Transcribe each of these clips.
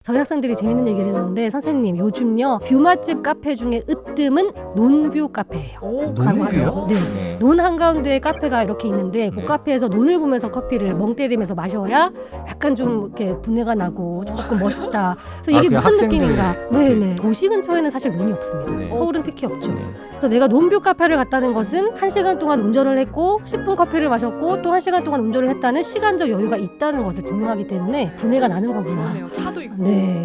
저희 학생들이 재밌는 얘기를 해줬는데 선생님 요즘요 뷰 맛집 카페 중에 으뜸은 논뷰 카페예요. 논뷰요? 네. 논 한가운데 카페가 이렇게 있는데 그 네. 카페에서 논을 보면서 커피를 멍 때리면서 마셔야 약간 좀 이렇게 분해가 나고 조금 멋있다. 그래서 이게 그 무슨 학생들 느낌인가? 카페. 네네. 도시 근처에는 사실 논이 없습니다. 네. 서울은 특히 없죠. 네. 그래서 내가 논뷰 카페를 갔다는 것은 1시간 동안 운전을 했고 10분 커피를 마셨고 또 1시간 동안 운전을 했다는 시간적 여유가 있다는 것을 증명하기 때문에 분해가 나는 거구나. 그러네요. 차도 있고. 네.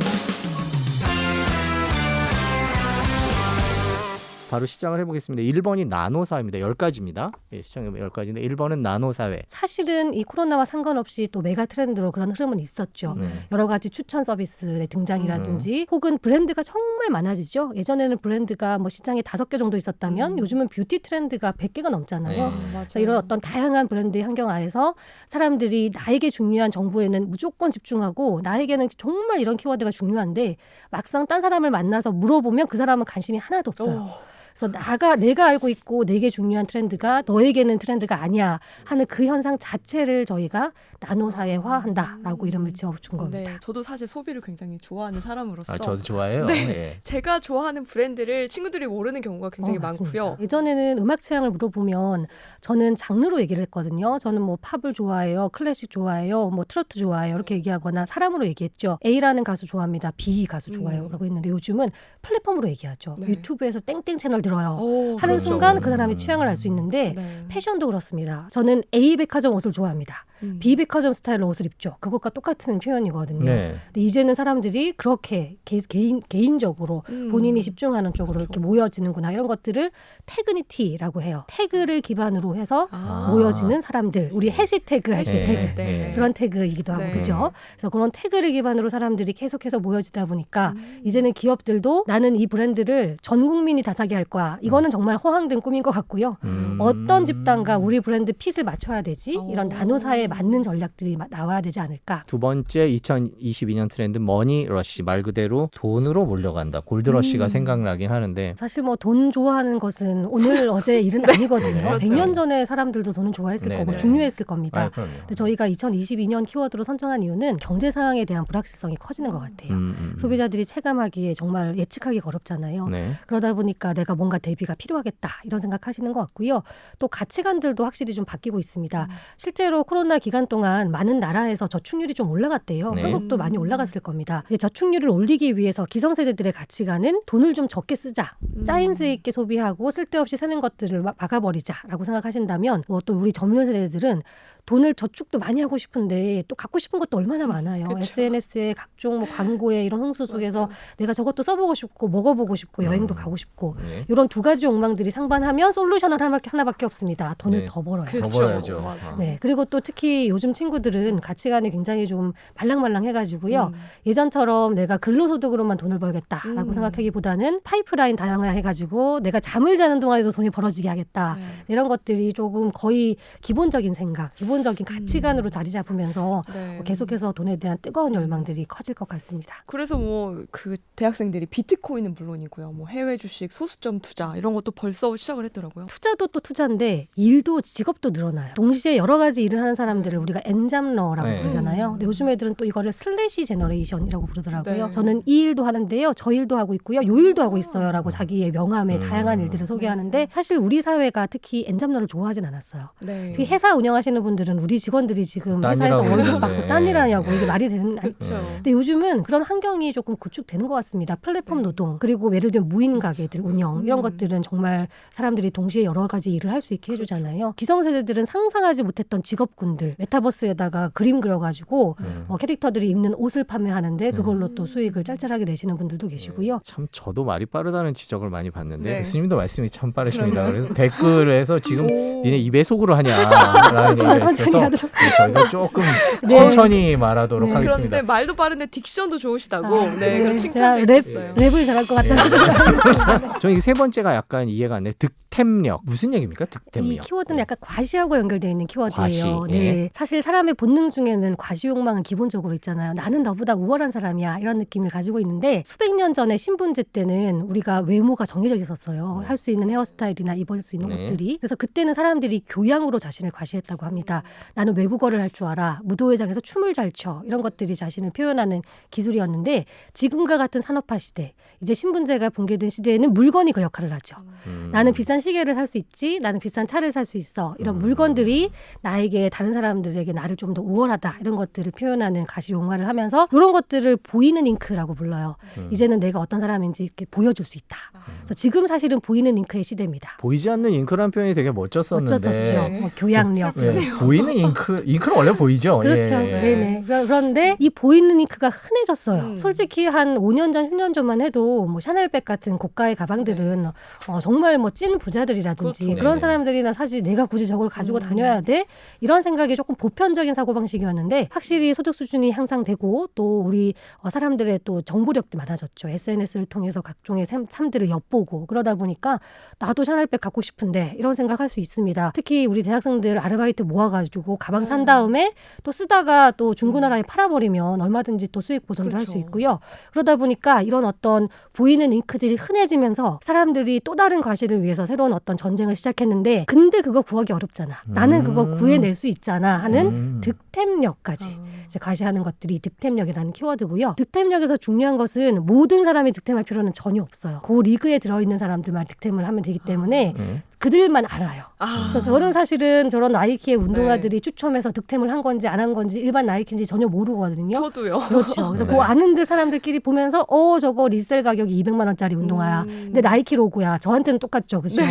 바로 시작을 해보겠습니다. 1번이 나노사회입니다. 10가지입니다. 예, 시청해보면 10가지인데 1번은 나노사회. 사실은 이 코로나와 상관없이 또 메가 트렌드로 그런 흐름은 있었죠. 여러 가지 추천 서비스의 등장이라든지 혹은 브랜드가 정말 많아지죠. 예전에는 브랜드가 뭐 시장에 5개 정도 있었다면 요즘은 뷰티 트렌드가 100개가 넘잖아요. 그래서 이런 어떤 다양한 브랜드의 환경 하에서 사람들이 나에게 중요한 정보에는 무조건 집중하고 나에게는 정말 이런 키워드가 중요한데 막상 딴 사람을 만나서 물어보면 그 사람은 관심이 하나도 없어요. 그래서 내가 알고 있고 내게 중요한 트렌드가 너에게는 트렌드가 아니야 하는 그 현상 자체를 저희가 나노사회화한다라고 이름을 지어준 겁니다. 네, 저도 사실 소비를 굉장히 좋아하는 사람으로서 저도 좋아해요. 네. 예. 제가 좋아하는 브랜드를 친구들이 모르는 경우가 굉장히 맞습니다. 많고요. 예전에는 음악 취향을 물어보면 저는 장르로 얘기를 했거든요. 저는 뭐 팝을 좋아해요, 클래식 좋아해요, 뭐 트로트 좋아해요 이렇게 얘기하거나 사람으로 얘기했죠. A라는 가수 좋아합니다, B 가수 좋아요라고 했는데 요즘은 플랫폼으로 얘기하죠. 네. 유튜브에서 땡땡 채널 들어요. 오, 하는 그렇죠. 순간 그 사람의 취향을 알 수 있는데 네. 패션도 그렇습니다. 저는 A 백화점 옷을 좋아합니다. B 백화점 스타일로 옷을 입죠. 그것과 똑같은 표현이거든요. 네. 근데 이제는 사람들이 그렇게 개인적으로 본인이 집중하는 쪽으로 이렇게 모여지는구나 이런 것들을 태그니티라고 해요. 태그를 기반으로 해서 아. 모여지는 사람들. 우리 해시태그 할 때 네. 태그. 네. 그런 태그이기도 하고 네. 그죠? 그래서 그런 태그를 기반으로 사람들이 계속해서 모여지다 보니까 이제는 기업들도 나는 이 브랜드를 전 국민이 다 사게 할 거야. 이거는 정말 허황된 꿈인 것 같고요. 어떤 집단과 우리 브랜드 핏을 맞춰야 되지? 이런 나노사에 맞는 전략들이 나와야 되지 않을까? 두 번째 2022년 트렌드 머니러시, 말 그대로 돈으로 몰려간다. 골드러시가 생각나긴 하는데 사실 뭐 돈 좋아하는 것은 오늘 어제 일은 아니거든요. 그렇죠. 100년 전에 사람들도 돈은 좋아했을 네네. 거고 중요했을 겁니다. 그럼요. 근데 저희가 2022년 키워드로 선정한 이유는 경제 상황에 대한 불확실성이 커지는 것 같아요. 소비자들이 체감하기에 정말 예측하기 어렵잖아요. 네. 그러다 보니까 내가 뭔가 대비가 필요하겠다 이런 생각하시는 것 같고요. 또 가치관들도 확실히 좀 바뀌고 있습니다. 실제로 코로나 기간 동안 많은 나라에서 저축률이 좀 올라갔대요. 네. 한국도 많이 올라갔을 겁니다. 이제 저축률을 올리기 위해서 기성세대들의 가치관은 돈을 좀 적게 쓰자. 짜임새 있게 소비하고 쓸데없이 사는 것들을 막아버리자라고 생각하신다면 또 우리 젊은 세대들은 돈을 저축도 많이 하고 싶은데 또 갖고 싶은 것도 얼마나 많아요. 그쵸. SNS에 각종 뭐 광고에 이런 홍수 속에서 맞아요. 내가 저것도 써보고 싶고 먹어보고 싶고 여행도 가고 싶고 네. 이런 두 가지 욕망들이 상반하면 솔루션은 하나밖에 없습니다. 돈을 네. 더 벌어요. 더 벌어야죠. 맞아. 네, 그리고 또 특히 요즘 친구들은 가치관이 굉장히 좀 발랑말랑해가지고요. 예전처럼 내가 근로소득으로만 돈을 벌겠다라고 생각하기보다는 파이프라인 다양화해가지고 내가 잠을 자는 동안에도 돈이 벌어지게 하겠다. 네. 이런 것들이 조금 거의 기본적인 생각, 기본적인 가치관으로 자리 잡으면서 네. 계속해서 돈에 대한 뜨거운 열망들이 커질 것 같습니다. 그래서 뭐 그 대학생들이 비트코인은 물론이고요. 뭐 해외 주식, 소수점 투자 이런 것도 벌써 시작을 했더라고요. 투자도 또 투자인데 일도 직업도 늘어나요. 동시에 여러 가지 일을 하는 사람들을 우리가 엔잡러라고 네. 부르잖아요. 근데 요즘 애들은 또 이거를 슬래시 제너레이션이라고 부르더라고요. 네. 저는 이 일도 하는데요. 저 일도 하고 있고요. 요 일도 하고 있어요라고 자기의 명함에 다양한 일들을 소개하는데 사실 우리 사회가 특히 엔잡러를 좋아하진 않았어요. 네. 특히 회사 운영하시는 분들은 우리 직원들이 지금 딴 회사에서 일하고 월급 있는데. 받고 딴 일하냐고 이게 말이 되는 그렇죠. 근데 요즘은 그런 환경이 조금 구축되는 것 같습니다. 플랫폼 노동 그리고 예를 들면 무인 가게들 운영 이런 것들은 정말 사람들이 동시에 여러 가지 일을 할 수 있게 해주잖아요. 기성세대들은 상상하지 못했던 직업군들 메타버스에다가 그림 그려가지고 캐릭터들이 입는 옷을 판매하는데 그걸로 또 수익을 짤짤하게 내시는 분들도 계시고요. 참 저도 말이 빠르다는 지적을 많이 받는데 네. 교수님도 말씀이 참 빠르십니다. 그래서 댓글에서 지금 오. 니네 입에 속으로 하냐라는 얘기가 있어서 천천히 하도록. 저희가 조금 네. 천천히 말하도록 네. 하겠습니다. 그런데 말도 빠른데 딕션도 좋으시다고 아, 그런 제가 칭찬도 랩, 있었어요. 랩을 잘할 것 같다는 생각이 저는 이 세 번째가 약간 이해가 안 돼. 득템력 무슨 얘기입니까? 이 득템력. 키워드는 약간 과시하고 연결되어 있는 키워드예요. 과시, 네. 예. 사실 사람의 본능 중에는 과시 욕망은 기본적으로 있잖아요. 나는 너보다 우월한 사람이야 이런 느낌을 가지고 있는데 수백 년 전에 신분제 때는 우리가 외모가 정해져 있었어요. 할 수 있는 헤어스타일이나 입을 수 있는 네. 옷들이. 그래서 그때는 사람들이 교양으로 자신을 과시했다고 합니다. 나는 외국어를 할 줄 알아. 무도회장에서 춤을 잘 춰. 이런 것들이 자신을 표현하는 기술이었는데 지금과 같은 산업화 시대, 이제 신분제가 붕괴된 시대에는 물건이 그 역할을 하죠. 나는 비싼 시계를 살 수 있지, 나는 비싼 차를 살 수 있어. 이런 물건들이 나에게 다른 사람들에게 나를 좀 더 우월하다 이런 것들을 표현하는 가시 용화를 하면서 이런 것들을 보이는 잉크라고 불러요. 이제는 내가 어떤 사람인지 이렇게 보여줄 수 있다. 그래서 지금 사실은 보이는 잉크의 시대입니다. 보이지 않는 잉크라는 표현이 되게 멋졌었는데. 멋졌었죠. 뭐 교양력. 네, 보이는 잉크는 원래 보이죠. 그렇죠. 예. 네네. 그런데 이 보이는 잉크가 흔해졌어요. 솔직히 한 5년 전, 10년 전만 해도 뭐 샤넬백 같은 고가의 가방들은 정말 뭐 찐 부자들이라든지 그렇죠. 그런 네네. 사람들이나 사실 내가 굳이 저걸 가지고 다녀야 돼? 이런 생각이 조금 보편적인 사고방식이었는데 확실히 소득 수준이 향상되고 또 우리 사람들의 또 정보력도 많아졌죠. SNS를 통해서 각종의 삶들을 엿보고 그러다 보니까 나도 샤넬백 갖고 싶은데 이런 생각할 수 있습니다. 특히 우리 대학생들 아르바이트 모아가지고 가방 산 다음에 또 쓰다가 또 중고나라에 팔아버리면 얼마든지 또 수익 보전도 할 수 그렇죠. 있고요. 그러다 보니까 이런 어떤 보이는 잉크들이 흔해지면서 사람들이 또 다른 과시를 위해서 새로운 어떤 전쟁을 시작했는데 근데 그거 구하기 어렵잖아. 나는 그거 구해낼 수 있잖아 하는 득템력까지 이제 과시하는 것들이 득템력이라는 키워드고요. 득템력에서 중요한 것은 모든 사람이 득템할 필요는 전혀 없어요. 그 리그에 들어있는 사람들만 득템을 하면 되기 때문에 그들만 알아요. 그래서 저는 사실은 저런 나이키의 운동화들이 추첨해서 득템을 한 건지 안 한 건지 일반 나이키인지 전혀 모르거든요. 저도요. 그렇죠. 그래서 네. 그 아는 듯 사람들끼리 보면서 저거 리셀 가격이 200만 원짜리 운동화야. 근데 나이키 로고야. 저한테는 똑같죠. 그렇죠.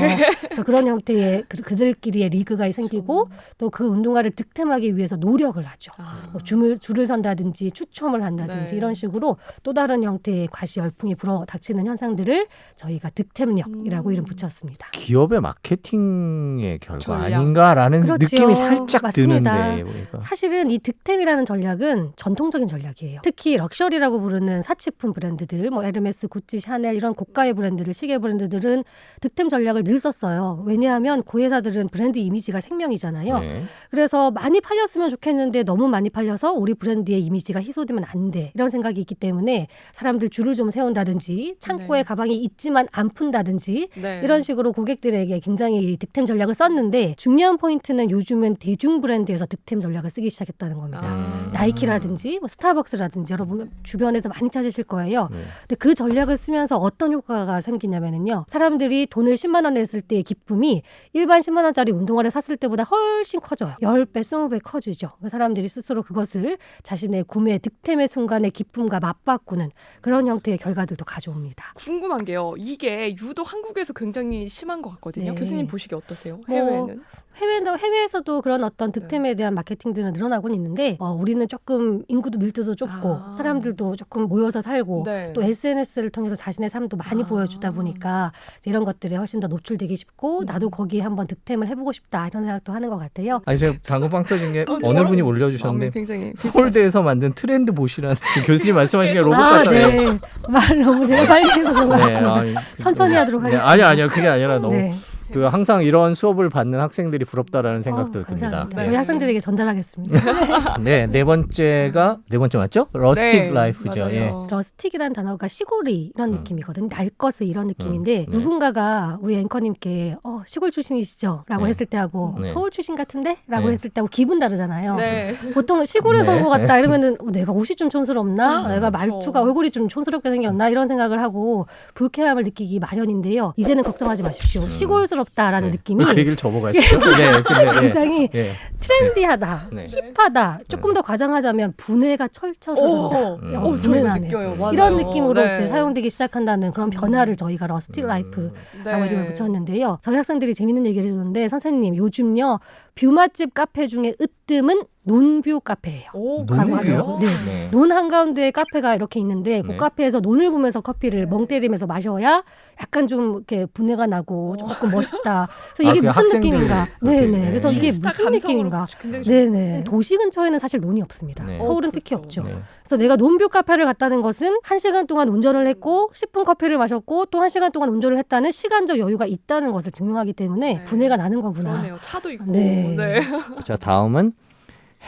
그래서 그런 형태의 그들끼리의 리그가 생기고 또 그 운동화를 득템하기 위해서 노력을 하죠. 뭐 줄을 선다든지 추첨을 한다든지 네. 이런 식으로 또 다른 형태의 과시 열풍이 불어 닥치는 현상들을 저희가 득템력이라고 이름 붙였습니다. 기업의 마케팅의 결과 전략. 아닌가라는 그렇죠. 느낌이 살짝 맞습니다. 드는데 보니까. 사실은 이 득템이라는 전략은 전통적인 전략이에요. 특히 럭셔리라고 부르는 사치품 브랜드들, 뭐 에르메스, 구찌, 샤넬 이런 고가의 브랜드들, 시계 브랜드들은 득템 전략을 늘 썼어요. 왜냐하면 그 회사들은 브랜드 이미지가 생명이잖아요. 네. 그래서 많이 팔렸으면 좋겠는데 너무 많이 팔려서 우리 브랜드의 이미지가 희소되면 안 돼. 이런 생각이 있기 때문에 사람들 줄을 좀 세운다든지 창고에 네. 가방이 있지만 안 푼다든지 네. 이런 식으로 고객들에게 굉장히 득템 전략을 썼는데 중요한 포인트는 요즘은 대중 브랜드에서 득템 전략을 쓰기 시작했다는 겁니다. 나이키라든지 뭐 스타벅스라든지 여러분 주변에서 많이 찾으실 거예요. 네. 근데 그 전략을 쓰면서 어떤 효과가 생기냐면요. 사람들이 돈을 10만 원 냈을 때의 기쁨이 일반 10만 원짜리 운동화를 샀을 때보다 훨씬 커져요. 10배, 20배 커지죠. 사람들이 스스로 그것을 자신의 구매 득템의 순간의 기쁨과 맞바꾸는 그런 형태의 결과들도 가져옵니다. 궁금한 게요. 이게 유독 한국에서 굉장히 심한 것 같거든요. 네. 교수님 보시기 어떠세요? 뭐, 해외는? 해외에서도 그런 어떤 득템에 대한 마케팅들은 늘어나곤 있는데 우리는 조금 인구도 밀도도 좁고 사람들도 조금 모여서 살고 네. 또 SNS를 통해서 자신의 삶도 많이 보여주다 보니까 이제 이런 것들에 훨씬 더 노출되기 쉽고 나도 거기에 한번 득템을 해보고 싶다 이런 생각도 하는 것 같아요. 아니 제가 방금 빵 터진 게 어느 저랑 분이 마음이 올려주셨는데 굉장히 서울대에서 만든 트렌드 보시라는 교수님 말씀하신 게 로봇 아, 같아요. 네. 말 너무 제가 빨리 해서 그런 것 같습니다. 아니, 천천히 하도록 네, 하겠습니다. 아니요 그게 아니라 너무 네. 그 항상 이런 수업을 받는 학생들이 부럽다라는 생각도 듭니다. 감사합니다. 네. 저희 학생들에게 전달하겠습니다. 네, 네 번째가 네 번째 맞죠? 러스틱 네, 라이프죠. 맞아요. 예. 러스틱이라는 단어가 시골이 이런 느낌이거든요. 날 것을 이런 느낌인데 네. 누군가가 우리 앵커님께 시골 출신이시죠? 라고 네. 했을 때 하고 네. 서울 출신 같은데? 라고 네. 했을 때하고 기분 다르잖아요. 네. 보통 시골에서 네. 온 것 같다 이러면은 내가 옷이 좀 촌스럽나? 내가 그렇죠. 말투가 얼굴이 좀 촌스럽게 생겼나? 이런 생각을 하고 불쾌함을 느끼기 마련인데요. 이제는 걱정하지 마십시오. 시골스럽다라는 네. 느낌이 그 얘기를 저보가시죠. 네, 근데 굉장히 예. 트렌디하다, 네. 힙하다. 조금 더 과장하자면 분해가 철철 흐른다. 오, 저 이거 분해나네요. 느껴요. 맞아요. 이런 느낌으로 네. 이제 사용되기 시작한다는 그런 변화를 저희가 러스틱 라이프라고 네. 이름을 붙였는데요. 저희 학생들이 재밌는 얘기를 해주는데 선생님 요즘요 뷰 맛집 카페 중에 으뜸은 논뷰 카페예요. 오, 논뷰요? 네. 네. 논 한가운데에 카페가 이렇게 있는데 그 네. 카페에서 논을 보면서 커피를 멍 때리면서 마셔야 약간 좀 이렇게 분해가 나고 조금 멋있다. 그래서 이게 그 무슨 학생들이 느낌인가? 그렇게, 네네. 네. 그래서 이게 인스타 무슨 감성으로 느낌인가? 굉장히 네네. 도시 근처에는 사실 논이 없습니다. 네. 서울은 특히 그렇죠. 없죠. 네. 그래서 내가 논뷰 카페를 갔다는 것은 1시간 동안 운전을 했고 10분 커피를 마셨고 또 1시간 동안 운전을 했다는 시간적 여유가 있다는 것을 증명하기 때문에 네. 분해가 나는 거구나. 그러네요. 차도 있고. 네. 자, 다음은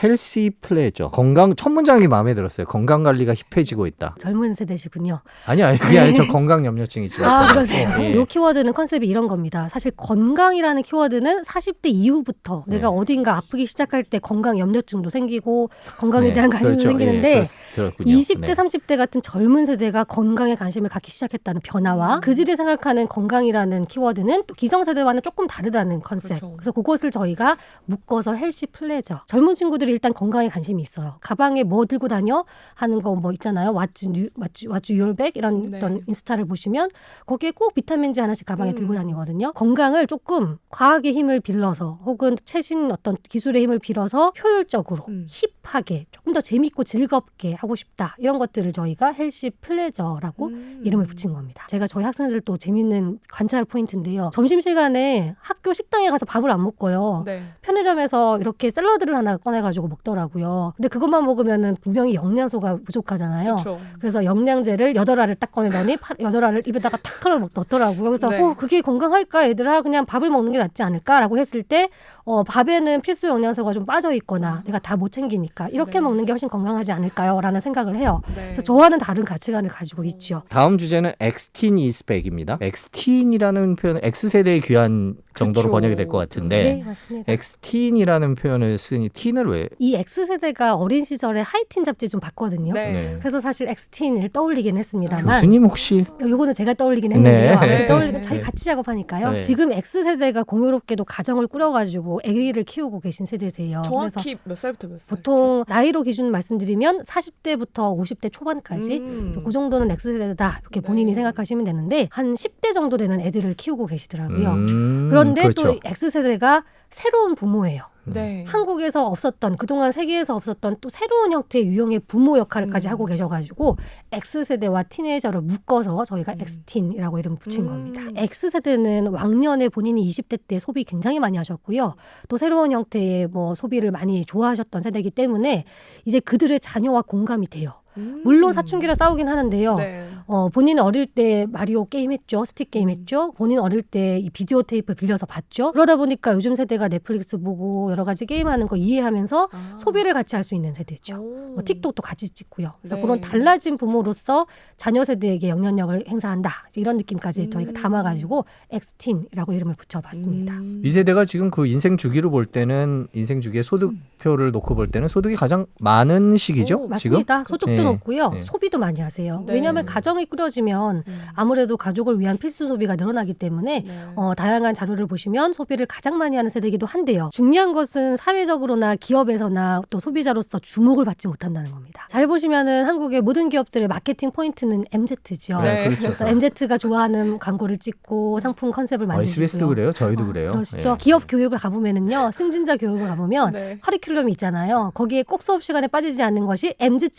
헬시 플레저. 건강 첫 문장이 마음에 들었어요. 건강 관리가 힙해지고 있다. 젊은 세대시군요. 아니 그게 아니 저 건강 염려증이 있어요. 그러세요. 예. 이 키워드는 컨셉이 이런 겁니다. 사실 건강이라는 키워드는 40대 이후부터 네. 내가 어딘가 아프기 시작할 때 건강 염려증도 생기고 건강에 네, 대한 관심도 그렇죠. 생기는데 예, 들었군요. 20대, 네. 30대 같은 젊은 세대가 건강에 관심을 갖기 시작했다는 변화와 그들이 생각하는 건강이라는 키워드는 또 기성세대와는 조금 다르다는 컨셉. 그렇죠. 그래서 그것을 저희가 묶어서 헬시 플레저. 젊은 친구들이 일단 건강에 관심이 있어요. 가방에 뭐 들고 다녀 하는 거 뭐 있잖아요. What's your bag 이런 네. 어떤 인스타를 보시면 거기에 꼭 비타민지 하나씩 가방에 들고 다니거든요. 건강을 조금 과학의 힘을 빌려서 혹은 최신 어떤 기술의 힘을 빌어서 효율적으로 힙하게 조금 더 재밌고 즐겁게 하고 싶다. 이런 것들을 저희가 헬시 플레저라고 이름을 붙인 겁니다. 제가 저희 학생들도 재밌는 관찰 포인트인데요. 점심시간에 학교 식당에 가서 밥을 안 먹고요. 네. 편의점에서 이렇게 샐러드를 하나 꺼내가지고 먹더라고요. 근데 그것만 먹으면은 분명히 영양소가 부족하잖아요. 그렇죠. 그래서 영양제를 8알을 딱 꺼내더니 8알을 입에다가 탁 털어 넣더라고요. 그래서 네. 그게 건강할까 얘들아 그냥 밥을 먹는 게 낫지 않을까라고 했을 때 밥에는 필수 영양소가 좀 빠져 있거나 내가 다 못 챙기니까 이렇게 네. 먹는 게 훨씬 건강하지 않을까요? 라는 생각을 해요. 네. 그래서 저와는 다른 가치관을 가지고 있죠. 다음 주제는 Xteen is back입니다. Xteen이라는 표현은 X세대에 귀한 정도로 그쵸. 번역이 될 것 네, 같은데 맞습니다. Xteen이라는 표현을 쓰니 teen을 왜? 이 X세대가 어린 시절에 하이틴 잡지 좀 봤거든요. 네. 그래서 사실 Xteen을 떠올리긴 했습니다만 교수님 혹시 요거는 제가 떠올리긴 했는데요. 네. 아무튼 네. 떠올리긴 자기 네. 같이 작업하니까요. 네. 지금 X세대가 공교롭게도 가정을 꾸려가지고 아기를 키우고 계신 세대세요. 그래서 정확히 몇 살부터 몇 살? 보통 나이로 기준 말씀드리면 40대부터 50대 초반까지 그 정도는 X세대다 이렇게 본인이 네. 생각하시면 되는데 한 10대 정도 되는 애들을 키우고 계시더라고요. 음, 그런데 그렇죠. 또 X세대가 새로운 부모예요. 네. 한국에서 없었던 그동안 세계에서 없었던 또 새로운 형태의 유형의 부모 역할까지 하고 계셔가지고 X세대와 티네이저를 묶어서 저희가 X틴이라고 이름 붙인 겁니다. X세대는 왕년에 본인이 20대 때 소비 굉장히 많이 하셨고요. 또 새로운 형태의 뭐 소비를 많이 좋아하셨던 세대이기 때문에 이제 그들의 자녀와 공감이 돼요. 물론 사춘기라 싸우긴 하는데요. 네. 본인은 어릴 때 마리오 게임 했죠. 스틱 게임 했죠. 본인 어릴 때 이 비디오 테이프 빌려서 봤죠. 그러다 보니까 요즘 세대가 넷플릭스 보고 여러 가지 게임하는 거 이해하면서 소비를 같이 할 수 있는 세대죠. 뭐 틱톡도 같이 찍고요. 그래서 네. 그런 달라진 부모로서 자녀 세대에게 영향력을 행사한다. 이런 느낌까지 저희가 담아가지고 X틴이라고 이름을 붙여봤습니다. 이 세대가 지금 그 인생 주기로 볼 때는 인생 주기의 소득표를 놓고 볼 때는 소득이 가장 많은 시기죠. 오, 지금 맞습니다. 소득도 네. 높고요. 네. 소비도 많이 하세요. 네. 왜냐하면 가정이 꾸려지면 아무래도 가족을 위한 필수 소비가 늘어나기 때문에 네. 다양한 자료를 보시면 소비를 가장 많이 하는 세대이기도 한데요. 중요한 것은 사회적으로나 기업에서나 또 소비자로서 주목을 받지 못한다는 겁니다. 잘 보시면은 한국의 모든 기업들의 마케팅 포인트는 MZ죠. 네. 그렇죠. 그래서 MZ가 좋아하는 광고를 찍고 상품 컨셉을 만드시고요. SBS도 그래요. 저희도 그래요. 그러시죠. 예. 기업 교육을 가보면은요, 승진자 교육을 가보면 네. 커리큘럼이 있잖아요. 거기에 꼭 수업 시간에 빠지지 않는 것이 MZ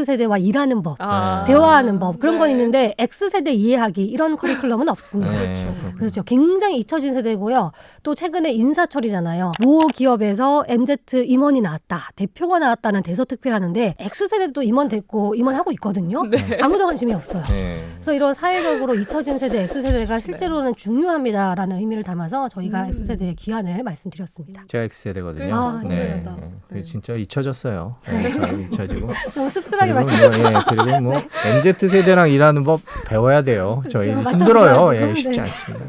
세대와 일하는 법, 아. 대화하는 법 그런 건 네. 있는데 X세대 이해하기 이런 커리큘럼은 없습니다. 네. 그렇죠. 굉장히 잊혀진 세대고요. 또 최근에 인사철이잖아요. 모 기업에서 MZ 임원이 나왔다, 대표가 나왔다는 대서특필 하는데 X세대도 임원 됐고 임원하고 있거든요. 네. 아무도 관심이 없어요. 네. 그래서 이런 사회적으로 잊혀진 세대 X세대가 실제로는 중요합니다라는 의미를 담아서 저희가 X세대의 귀환을 말씀드렸습니다. 제가 X세대거든요. 아, 네. 신기하다. 네. 진짜 잊혀졌어요. 네, 저도 잊혀지고. 너무 씁쓸하게 그리고 말씀. 뭐, 그리고 뭐 MZ 세대랑 일하는 법 배워야 돼요. 저희 그렇죠. 힘들어요. 맞춰줘야 예, 쉽지 네. 않습니다.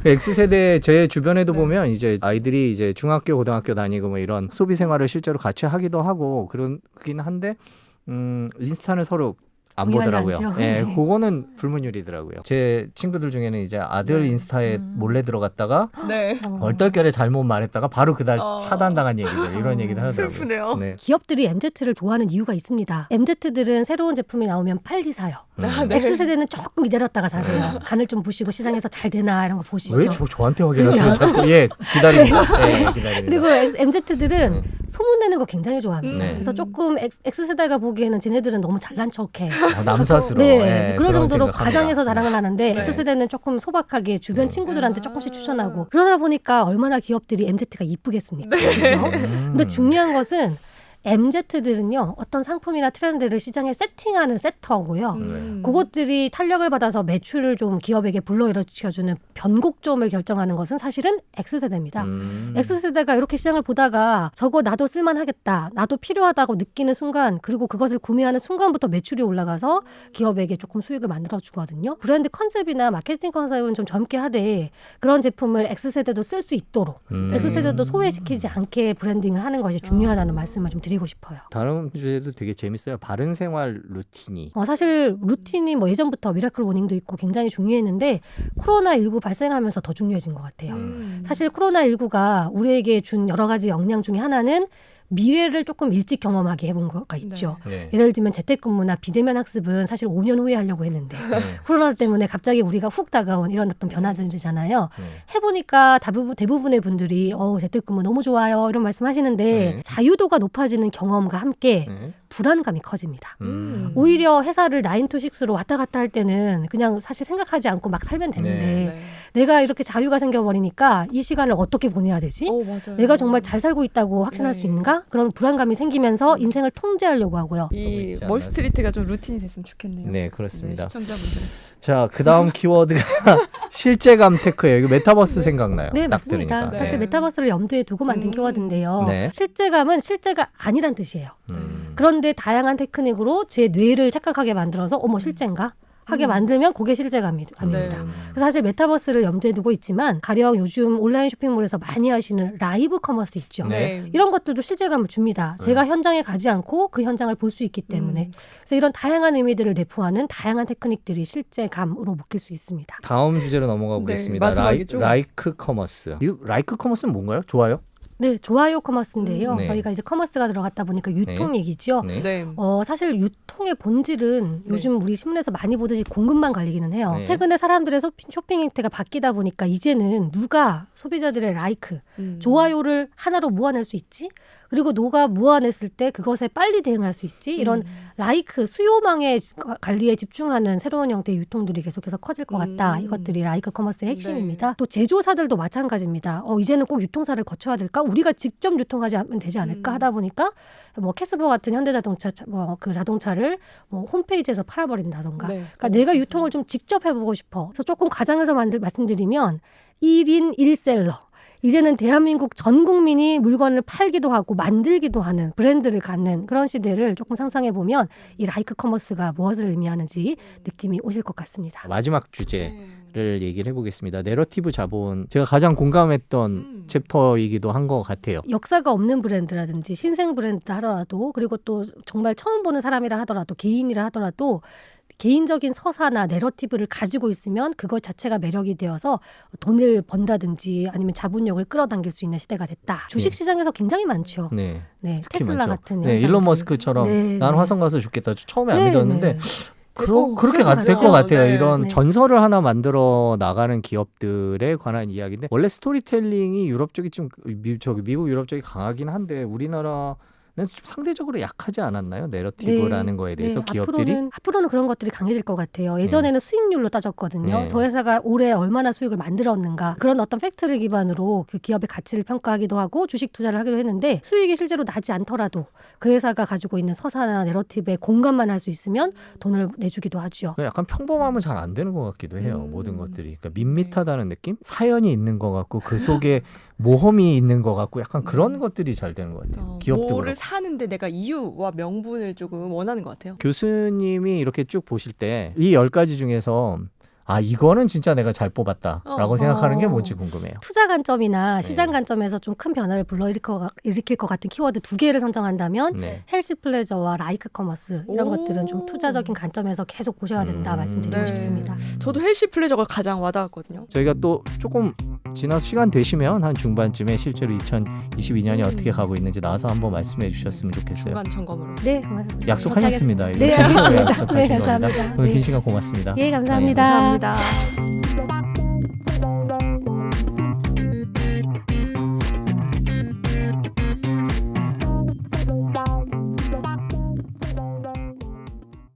네. X 세대 제 주변에도 보면 이제 아이들이 이제 중학교, 고등학교 다니고 뭐 이런 소비 생활을 실제로 같이 하기도 하고 그긴 한데 인스타는 서로 안 공유하지 보더라고요. 않죠. 예, 네. 그거는 불문율이더라고요. 제 친구들 중에는 이제 아들 인스타에 몰래 들어갔다가 네. 얼떨결에 잘못 말했다가 바로 그날 어. 차단당한 얘기들 이런 얘기들 하더라고요. 슬프네요. 네. 기업들이 MZ를 좋아하는 이유가 있습니다. MZ들은 새로운 제품이 나오면 빨리 사요. 아, 네. X세대는 조금 기다렸다가 사세요. 간을 좀 보시고 시장에서 잘 되나 이런 거 보시죠. 왜 저한테 확인하세요? 자꾸 예 기다립니다. 예, 기다립니다. 그리고 MZ들은 소문내는 거 굉장히 좋아합니다. 네. 그래서 조금 X세대가 보기에는 쟤네들은 너무 잘난 척해. 남사스러워. 네, 예, 그런 정도로 생각합니다. 과장해서 자랑을 하는데 네. X세대는 조금 소박하게 주변 네. 친구들한테 조금씩 추천하고 그러다 보니까 얼마나 기업들이 MZ가 이쁘겠습니까? 네. 그렇죠? 음. 근데 중요한 것은 MZ들은요 어떤 상품이나 트렌드를 시장에 세팅하는 세터고요. 그것들이 탄력을 받아서 매출을 좀 기업에게 불러일으켜주는 변곡점을 결정하는 것은 사실은 X세대입니다. X세대가 이렇게 시장을 보다가 저거 나도 쓸만하겠다, 나도 필요하다고 느끼는 순간 그리고 그것을 구매하는 순간부터 매출이 올라가서 기업에게 조금 수익을 만들어주거든요. 브랜드 컨셉이나 마케팅 컨셉은 좀 젊게 하되 그런 제품을 X세대도 쓸 수 있도록 X세대도 소외시키지 않게 브랜딩을 하는 것이 중요하다는 말씀을 좀 드리고 싶어요. 다른 주제도 되게 재밌어요. 바른 생활 루틴이. 사실 루틴이 뭐 예전부터 미라클 모닝도 있고 굉장히 중요했는데 코로나19 발생하면서 더 중요해진 것 같아요. 사실 코로나19가 우리에게 준 여러 가지 역량 중에 하나는 미래를 조금 일찍 경험하게 해본 거가 있죠. 네. 예를 들면 재택근무나 비대면 학습은 사실 5년 후에 하려고 했는데 네. 코로나 때문에 갑자기 우리가 훅 다가온 이런 어떤 변화들이잖아요. 네. 해보니까 대부분의 분들이 재택근무 너무 좋아요 이런 말씀하시는데 네. 자유도가 높아지는 경험과 함께 네. 불안감이 커집니다. 음. 오히려 회사를 9 to 6로 왔다 갔다 할 때는 그냥 사실 생각하지 않고 막 살면 되는데 네. 내가 이렇게 자유가 생겨버리니까 이 시간을 어떻게 보내야 되지? 맞아요. 내가 정말 잘 살고 있다고 확신할 네. 수 있는가? 그런 불안감이 생기면서 인생을 통제하려고 하고요. 이 있지 않나 멀스트리트가 좀 루틴이 됐으면 좋겠네요. 네, 그렇습니다. 네, 시청자분들. 자, 그다음 키워드가 실제감 테크예요. 이거 메타버스 생각나요? 네, 딱 맞습니다. 들으니까. 사실 네. 메타버스를 염두에 두고 만든 키워드인데요. 네. 실제감은 실제가 아니란 뜻이에요. 그런데 다양한 테크닉으로 제 뇌를 착각하게 만들어서 실제인가? 하게 만들면 그게 실제감입니다. 네. 그래서 사실 메타버스를 염두에 두고 있지만 가령 요즘 온라인 쇼핑몰에서 많이 하시는 라이브 커머스 있죠. 네. 이런 것들도 실제감을 줍니다. 제가 현장에 가지 않고 그 현장을 볼 수 있기 때문에. 그래서 이런 다양한 의미들을 내포하는 다양한 테크닉들이 실제감으로 묶일 수 있습니다. 다음 주제로 넘어가 네, 보겠습니다. 마지막이죠. 라이크 커머스. 이 라이크 커머스는 뭔가요? 좋아요? 네, 좋아요 커머스인데요. 네. 저희가 이제 커머스가 들어갔다 보니까 유통 얘기죠. 네. 네. 사실 유통의 본질은 요즘 우리 신문에서 많이 보듯이 공급만 관리기는 해요. 네. 최근에 사람들의 쇼핑 행태가 바뀌다 보니까 이제는 누가 소비자들의 라이크, 좋아요를 하나로 모아낼 수 있지? 그리고 누가 모아냈을 때 그것에 빨리 대응할 수 있지? 이런 라이크, 수요망의 관리에 집중하는 새로운 형태의 유통들이 계속해서 커질 것 같다. 이것들이 라이크 커머스의 핵심입니다. 또 제조사들도 마찬가지입니다. 이제는 꼭 유통사를 거쳐야 될까? 우리가 직접 유통하지 않으면 되지 않을까? 하다 보니까 뭐 캐스버 같은 현대자동차 그 자동차를 뭐 홈페이지에서 팔아버린다던가. 네. 그러니까 내가 유통을 좀 직접 해보고 싶어. 그래서 조금 과장해서 말씀드리면 1인 1셀러. 이제는 대한민국 전 국민이 물건을 팔기도 하고 만들기도 하는 브랜드를 갖는 그런 시대를 조금 상상해 보면 이 라이크 커머스가 무엇을 의미하는지 느낌이 오실 것 같습니다. 마지막 주제를 얘기를 해보겠습니다. 내러티브 자본. 제가 가장 공감했던 챕터이기도 한 것 같아요. 역사가 없는 브랜드라든지 신생 브랜드 하더라도 그리고 또 정말 처음 보는 사람이라 하더라도 개인이라 하더라도 개인적인 서사나 내러티브를 가지고 있으면 그것 자체가 매력이 되어서 돈을 번다든지 아니면 자본력을 끌어당길 수 있는 시대가 됐다. 주식시장에서 굉장히 많죠. 네. 네, 특히 테슬라 많죠. 같은 네, 현상들. 일론 머스크처럼 네, 난 네. 화성 가서 죽겠다. 처음에 안 네, 믿었는데 네. 그렇게 그럴 것 될 것 같죠. 같아요. 네. 이런 네. 전설을 하나 만들어 나가는 기업들에 관한 이야기인데 원래 스토리텔링이 유럽 쪽이 좀 미국 유럽 쪽이 강하긴 한데 우리나라는 좀 상대적으로 약하지 않았나요? 내러티브라는 거에 대해서 기업들이 앞으로는 그런 것들이 강해질 것 같아요. 예전에는 수익률로 따졌거든요. 네. 저 회사가 올해 얼마나 수익을 만들었는가 그런 어떤 팩트를 기반으로 그 기업의 가치를 평가하기도 하고 주식 투자를 하기도 했는데 수익이 실제로 나지 않더라도 그 회사가 가지고 있는 서사나 내러티브에 공감만 할 수 있으면 돈을 내주기도 하죠. 약간 평범하면 잘 안 되는 것 같기도 해요. 모든 것들이. 그러니까 밋밋하다는 느낌? 사연이 있는 것 같고 그 속에 모험이 있는 것 같고 약간 그런 것들이 잘 되는 것 같아요. 기업도 뭐를 그렇고. 사는데 내가 이유와 명분을 조금 원하는 것 같아요. 교수님이 이렇게 쭉 보실 때 이 10가지 중에서 아 이거는 진짜 내가 잘 뽑았다라고 생각하는 게 뭔지 궁금해요. 투자 관점이나 네. 시장 관점에서 좀 큰 변화를 일으킬 것 같은 키워드 2개를 선정한다면 네. 헬시 플레저와 라이크 커머스 이런 오. 것들은 좀 투자적인 관점에서 계속 보셔야 된다 말씀드리고 네. 싶습니다. 저도 헬시 플레저가 가장 와닿았거든요. 저희가 또 조금 지나서 시간 되시면 한 중반쯤에 실제로 2022년이 어떻게 가고 있는지 나와서 한번 말씀해 주셨으면 좋겠어요. 중간 점검으로. 네, 고맙습니다. 약속하셨습니다. 네, 알겠습니다. 약속하신 네, 겁니다. 감사합니다. 오늘 네. 긴 시간 고맙습니다. 예, 감사합니다. 감사합니다.